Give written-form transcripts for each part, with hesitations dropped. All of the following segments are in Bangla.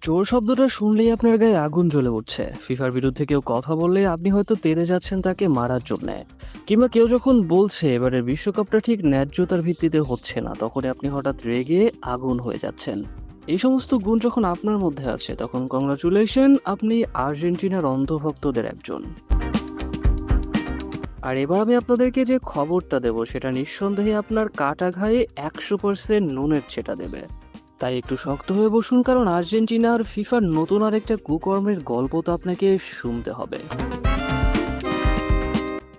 চোর শব্দটা শুনলেই আপনার গায়ে আগুন জ্বলে উঠছে। ফিফার বিরুদ্ধে কেউ কথা বললে আপনি হয়তো তেড়ে যাচ্ছেন তাকে মারার জন্যে, কিংবা কেউ যখন বলছে এবারের বিশ্বকাপটা ঠিক ন্যায্যতার ভিত্তিতে হচ্ছে না, তখনই আপনি হঠাৎ রেগে আগুন হয়ে যাচ্ছেন। এই সমস্ত গুণ যখন আপনার মধ্যে আছে, তখন কংগ্রাচুলেশন, আপনি আর্জেন্টিনার অন্ধভক্তদের একজন। আর এবার আমি আপনাদেরকে যে খবরটা দেব সেটা নিঃসন্দেহে আপনার কাটা ঘায়ে 100% নুনের ছেটা দেবে। তাই একটু শক্ত হয়ে বসুন, কারণ আর্জেন্টিনা আর ফিফার নতুন আর একটা কুকর্মের গল্প তো আপনাকে শুনতে হবে।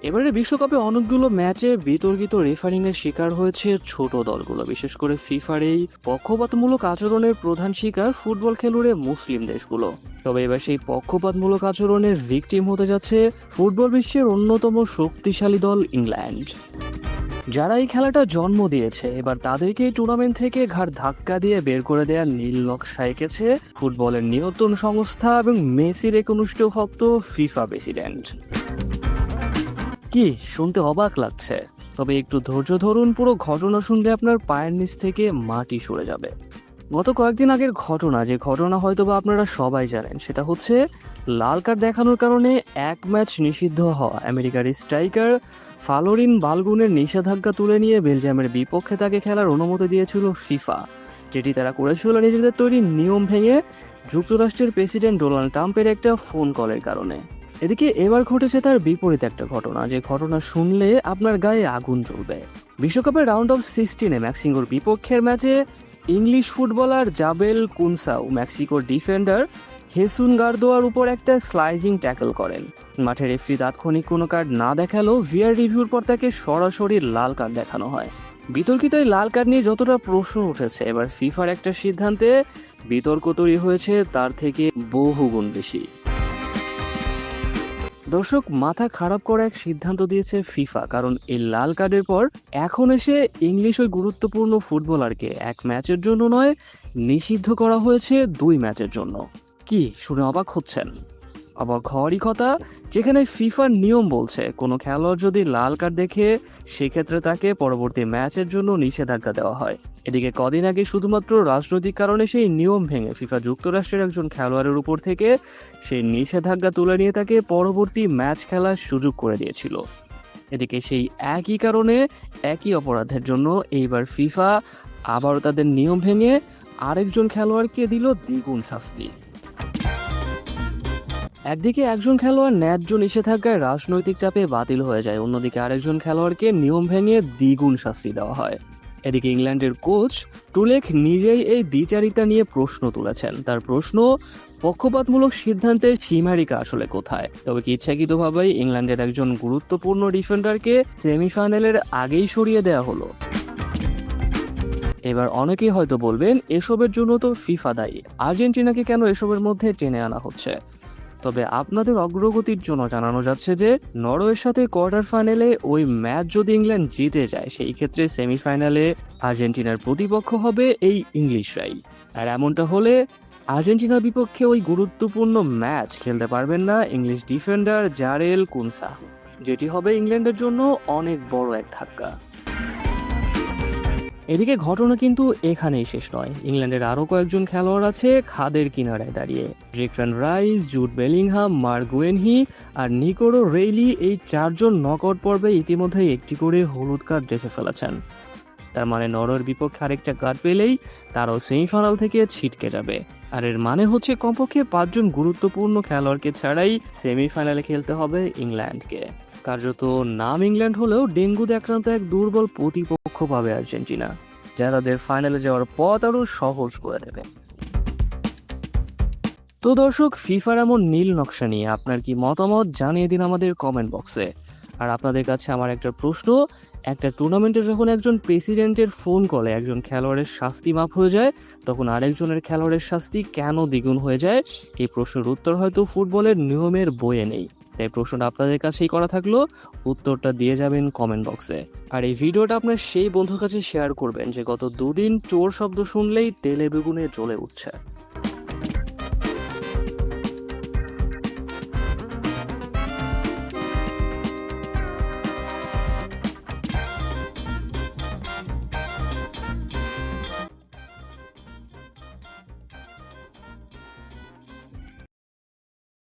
এবারে বিশ্বকাপে অনেকগুলো ম্যাচে বিতর্কিত রেফারিং এর শিকার হয়েছে ছোট দলগুলো, বিশেষ করে ফিফার এই পক্ষপাতমূলক আচরণের প্রধান শিকার ফুটবল খেলুড়ে মুসলিম দেশগুলো। তবে এবার সেই পক্ষপাতমূলক আচরণের ভিকটিম হতে যাচ্ছে ফুটবল বিশ্বের অন্যতম শক্তিশালী দল ইংল্যান্ড। যারা এই খেলাটা জন্ম দিয়েছে, এবার তাদেরকে এই টুর্নামেন্ট থেকে ঘাড় ধাক্কা দিয়ে বের করে দেওয়ার নীল নকশা এঁকেছে ফুটবলের নিয়ন্ত্রণ সংস্থা এবং মেসির একনিষ্ঠ ভক্ত ফিফা প্রেসিডেন্ট। কি শুনতে অবাক লাগছে? তবে একটু ধৈর্য ধরুন, পুরো ঘটনা শুনলে আপনার পায়ের নিচ থেকে মাটি সরে যাবে। গত কয়েকদিন আগের ঘটনা, যে ঘটনা হয়তোবা আপনারা সবাই জানেন, সেটা হচ্ছে লাল কার্ড দেখানোর কারণে এক ম্যাচ নিষিদ্ধ হওয়া আমেরিকার স্ট্রাইকার ফালোরিন বালগুনের নিষেধাজ্ঞা তুলে নিয়ে বেলজিয়ামের বিপক্ষে তাকে খেলার অনুমতি দিয়েছিল ফিফা, যেটি তারা করেছিল নিজেদের তৈরি নিয়ম ভেঙে যুক্তরাষ্ট্রের প্রেসিডেন্ট ডোনাল্ড ট্রাম্পের একটা ফোন কলের কারণে। এদিকে এবার ঘটেছে তার বিপরীত একটা ঘটনা, যে ঘটনা শুনলে আপনার গায়ে আগুন জ্বলবে। বিশ্বকাপের রাউন্ড অফ 16-এ মেক্সিকোর বিপক্ষের ম্যাচে ইংলিশ ফুটবলার জাবেল কুনসাউ মেক্সিকোর ডিফেন্ডার হেসুন গার্দোয়ার উপর একটা স্লাইজিং ট্যাকল করেন। মাঠের রেফারি তাৎক্ষণিক কোনো কার্ড না দেখালেও ভিআর রিভিউর পর তাকে সরাসরি লাল কার্ড দেখানো হয়। বিতর্কিত এই লাল কার্ড নিয়ে যতটা প্রশ্ন উঠেছে, এবার ফিফার একটা সিদ্ধান্তে বিতর্ক তৈরি হয়েছে তার থেকে বহুগুণ বেশি। দর্শক, মাথা খারাপ করা এক সিদ্ধান্ত দিয়েছে ফিফা, কারণ এই লাল কার্ডের পর এখন এসে ইংলিশ ওই গুরুত্বপূর্ণ ফুটবলারকে এক ম্যাচের জন্য নয়, নিষিদ্ধ করা হয়েছে 2 ম্যাচের জন্য। কি শুনে অবাক হচ্ছেন? অবাক হওয়ারই কথা, যেখানে ফিফার নিয়ম বলছে কোনো খেলোয়াড় যদি লাল কার্ড দেখে সেক্ষেত্রে তাকে পরবর্তী ম্যাচের জন্য নিষেধাজ্ঞা দেওয়া হয়। এদিকে কদিন আগে শুধুমাত্র রাজনৈতিক কারণে সেই নিয়ম ভেঙে ফিফা যুক্তরাষ্ট্রের একজন খেলোয়াড়ের উপর থেকে সেই নিষেধাজ্ঞা তুলে নিয়ে তাকে পরবর্তী ম্যাচ খেলার সুযোগ করে দিয়েছিল। এদিকে সেই একই কারণে, একই অপরাধের জন্য এইবার ফিফা আবারও তাদের নিয়ম ভেঙে আরেকজন খেলোয়াড়কে দিল দ্বিগুণ শাস্তি। একদিকে একজন খেলোয়াড় ন্যায্য নিষেধাজ্ঞায় রাজনৈতিক চাপে বাতিল হয়ে যায়, অন্যদিকে আরেকজন খেলোয়াড়কে নিয়ম ভেঙে দ্বিগুণ শাস্তি দেওয়া হয়। এদিকে ইংল্যান্ডের কোচ টুলেক নিজেই এই দ্বিচারিতা নিয়ে প্রশ্ন তুলেছেন। তার প্রশ্ন, পক্ষপাতমূলক সিদ্ধান্তের সীমারেখা আসলে কোথায়? তবে কি ইচ্ছাকৃতভাবেই ইংল্যান্ডের একজন গুরুত্বপূর্ণ ডিফেন্ডারকে সেমিফাইনালের আগেই সরিয়ে দেওয়া হলো? এবার অনেকেই হয়তো বলবেন, এসবের জন্য তো ফিফা দায়ী, আর্জেন্টিনাকে কেন এসবের মধ্যে টেনে আনা হচ্ছে? তবে আপনাদের অগ্রগতির জন্য জানানো যাচ্ছে যে নরওয়ের সাথে কোয়ার্টার ফাইনালে ওই ম্যাচ যদি ইংল্যান্ড জিতে যায়, সেই ক্ষেত্রে সেমিফাইনালে আর্জেন্টিনার প্রতিপক্ষ হবে এই ইংলিশরাই। আর এমনটা হলে আর্জেন্টিনার বিপক্ষে ওই গুরুত্বপূর্ণ ম্যাচ খেলতে পারবেন না ইংলিশ ডিফেন্ডার জারেল কুনসা, যেটি হবে ইংল্যান্ডের জন্য অনেক বড় এক ধাক্কা। এদিকে ঘটনা কিন্তু এখানেই শেষ নয়। ইংল্যান্ডের আরও কয়েকজন খেলোয়াড় আছে খাদের কিনারায় দাঁড়িয়ে। Declan Rice, Jude Bellingham, Mark Guehi আর নিকোলো রেইলি, এই 4 জন নকআউট পর্বে ইতিমধ্যে একটি করে হলুদ কার্ড দেখে ফেলেছেন। তার মানে নরওয়ের বিপক্ষে আরেকটা কার্ড পেলেই তারাও সেমিফাইনাল থেকে ছিটকে যাবে। আর এর মানে হচ্ছে কমপক্ষে 5 জন গুরুত্বপূর্ণ খেলোয়াড়কে ছাড়াই সেমিফাইনালে খেলতে হবে ইংল্যান্ডকে। কার্যত নাম ইংল্যান্ড হলেও ডেঙ্গুতে আক্রান্ত এক দুর্বল প্রতিপক্ষ পাবে আর্জেন্টিনা, যা তাদের ফাইনালে যাওয়ার পথ আরও সহজ করে দেবে। তো দর্শক, ফিফার এমন নীল নকশা নিয়ে আপনার কি মতামত জানিয়ে দিন আমাদের কমেন্ট বক্সে। আর আপনাদের কাছে আমার একটা প্রশ্ন, একটা টুর্নামেন্টে যখন একজন প্রেসিডেন্টের ফোন কলে একজন খেলোয়াড়ের শাস্তি মাপ হয়ে যায়, তখন আরেকজনের খেলোয়াড়ের শাস্তি কেন দ্বিগুণ হয়ে যায়? এই প্রশ্নের উত্তর হয়তো ফুটবলের নিয়মের বইয়ে নেই, তাই প্রশ্নটা আপনাদের কাছেই করা থাকলো, উত্তরটা দিয়ে যাবেন কমেন্ট বক্সে। আর এই ভিডিওটা আপনার সেই বন্ধুর কাছে শেয়ার করবেন যে গত 2 দিন চোর শব্দ শুনলেই তেলে বেগুনে জ্বলে উঠছে।